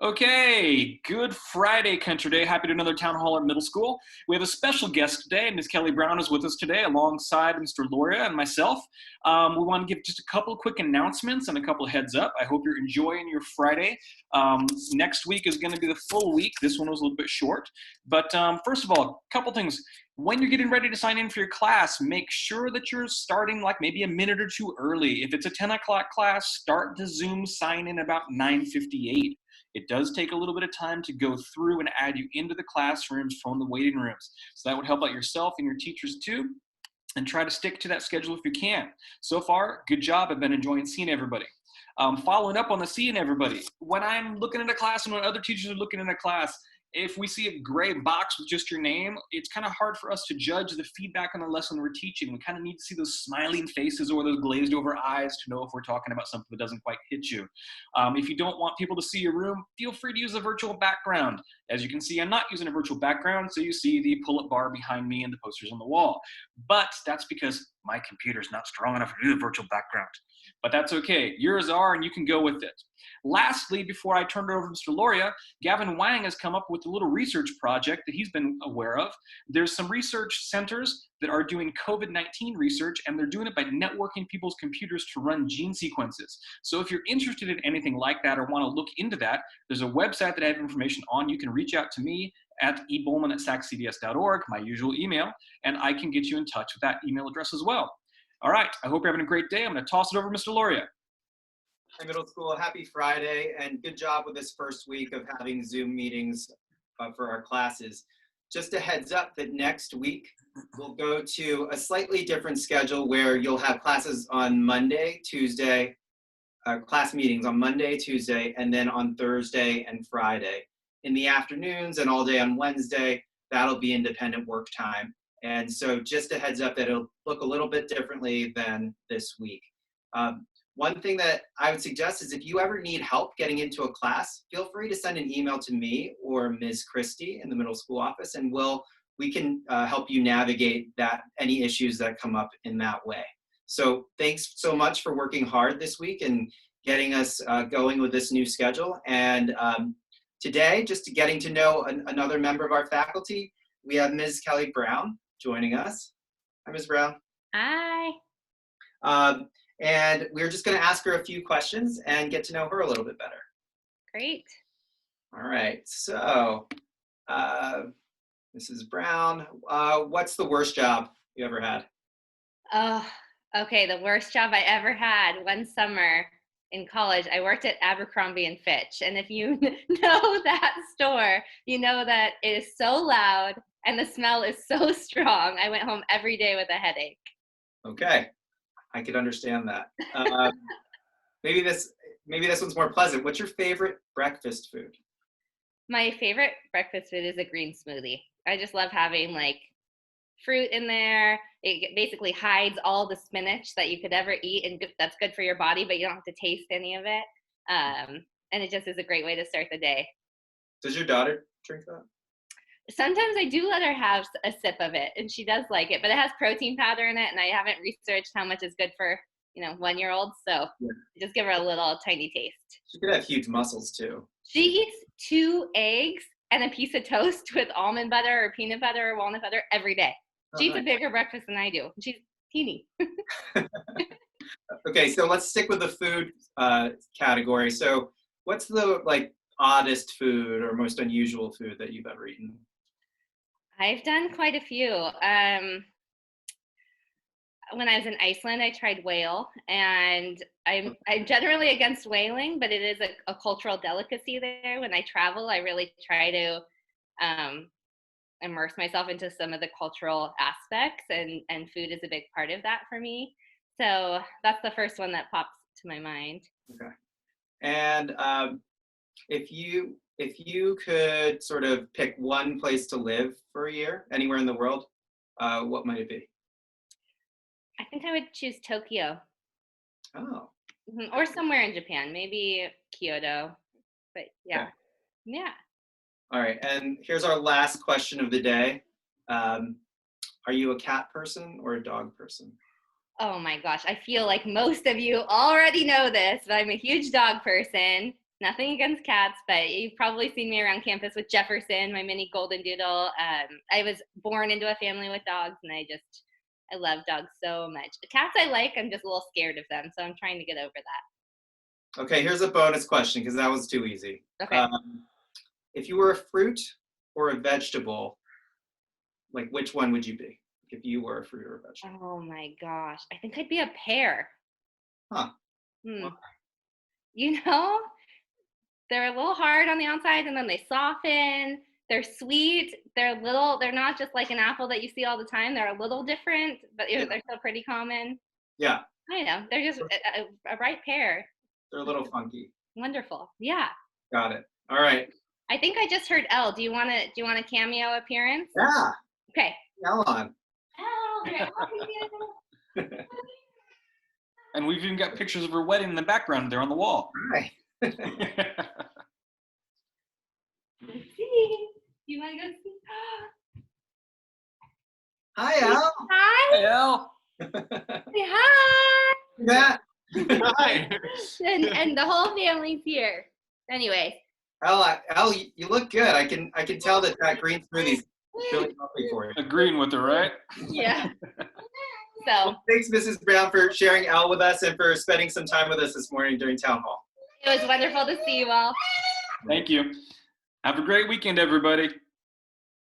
Okay, Good Friday, Country Day. Happy to another town hall at middle school. We have a special guest today. Ms. Kelly Brown is with us today alongside Mr. Loria and myself. We want to give just a couple quick announcements and a couple heads up. I hope you're enjoying your Friday. Next week is going to be the full week. This one was a little bit short. But first of all, a couple things. When you're getting ready to sign in for your class, make sure that you're starting like maybe a minute or two early. If it's a 10 o'clock class, start the Zoom sign in about 9:58. It does take a little bit of time to go through and add you into the classrooms from the waiting rooms. So that would help out yourself and your teachers too. And try to stick to that schedule if you can. So far, good job. I've been enjoying seeing everybody. Following up on the seeing everybody. When I'm looking at a class and when other teachers are looking at a class, if we see a gray box with just your name, it's kind of hard for us to judge the feedback on the lesson we're teaching. We kind of need to see those smiling faces or those glazed over eyes to know if we're talking about something that doesn't quite hit you. If you don't want people to see your room, feel free to use a virtual background. As you can see, I'm not using a virtual background, so you see the pull-up bar behind me and the posters on the wall. But that's because my computer's not strong enough to do the virtual background. But that's okay. Yours are, and you can go with it. Lastly, before I turn it over to Mr. Loria, Gavin Wang has come up with a little research project that he's been aware of. There's some research centers that are doing COVID-19 research, and they're doing it by networking people's computers to run gene sequences. So if you're interested in anything like that or want to look into that, there's a website that I have information on. You can reach out to me at ebowman@saccds.org, my usual email, and I can get you in touch with that email address as well. All right, I hope you're having a great day. I'm going to toss it over to Mr. Loria. Hi, middle school. Happy Friday, and good job with this first week of having Zoom meetings for our classes. Just a heads up that next week we'll go to a slightly different schedule where you'll have classes on Monday, Tuesday, class meetings on Monday, Tuesday, and then on Thursday and Friday. In the afternoons and all day on Wednesday, that'll be independent work time. And so just a heads up that it'll look a little bit differently than this week. One thing that I would suggest is if you ever need help getting into a class, feel free to send an email to me or Ms. Christie in the middle school office, and we can help you navigate any issues that come up in that way. So thanks so much for working hard this week and getting us going with this new schedule. And today, just getting to know another member of our faculty, we have Ms. Kelly Brown joining us. Hi, Ms. Brown. Hi. And we're just going to ask her a few questions and get to know her a little bit better. Great. All right. So, Mrs. Brown, what's the worst job you ever had? Oh, okay. The worst job I ever had one summer in college, I worked at Abercrombie and Fitch. And if you know that store, you know that it is so loud and the smell is so strong. I went home every day with a headache. Okay. I could understand that. Maybe this one's more pleasant. What's your favorite breakfast food? My favorite breakfast food is a green smoothie. I just love having like fruit in there. It basically hides all the spinach that you could ever eat, and that's good for your body, but you don't have to taste any of it. And it just is a great way to start the day. Does your daughter drink that? Sometimes I do let her have a sip of it, and she does like it, but it has protein powder in it, and I haven't researched how much is good for, 1-year-olds, so just give her a little tiny taste. She could have huge muscles too. She eats 2 eggs and a piece of toast with almond butter or peanut butter or walnut butter every day. She eats a bigger breakfast than I do. She's teeny. Okay, so let's stick with the food category. So what's the oddest food or most unusual food that you've ever eaten? I've done quite a few. When I was in Iceland, I tried whale, and I'm generally against whaling, but it is a cultural delicacy there. When I travel, I really try to immerse myself into some of the cultural aspects, and food is a big part of that for me. So that's the first one that pops to my mind. Okay. And if you could sort of pick one place to live for a year, anywhere in the world, what might it be? I think I would choose Tokyo. Oh. Or somewhere in Japan, maybe Kyoto. But yeah. Okay. Yeah. All right, and here's our last question of the day. Are you a cat person or a dog person? Oh my gosh, I feel like most of you already know this, but I'm a huge dog person. Nothing against cats, but you've probably seen me around campus with Jefferson, my mini golden doodle. I was born into a family with dogs, and I love dogs so much. The cats I like, I'm just a little scared of them, so I'm trying to get over that. Okay, here's a bonus question because that was too easy. Okay. If you were a fruit or a vegetable, like which one would you be if you were a fruit or a vegetable? Oh my gosh, I think I'd be a pear. Huh. Hmm. You know, they're a little hard on the outside and then they soften. They're sweet. They're little. They're not just like an apple that you see all the time. They're a little different, but Yeah. they're still pretty common. Yeah, I know. They're just a right pair. they're a little funky. Wonderful. Yeah. Got it. All right. I think I just heard Elle. Do you want a cameo appearance? Yeah. Okay. Now on. Elle. And we've even got pictures of her wedding in the background there on the wall. All right. Let's see. You want to go see? Hi, Al. Hi. Hey, Elle. Say hi. Matt. Hi. And the whole family's here. Anyway. Al, you look good. I can tell that green smoothie's really healthy for you. Agreeing with her, right? Yeah. So. Well, thanks, Mrs. Brown, for sharing Al with us and for spending some time with us this morning during town hall. It was wonderful to see you all. Thank you. Have a great weekend, everybody.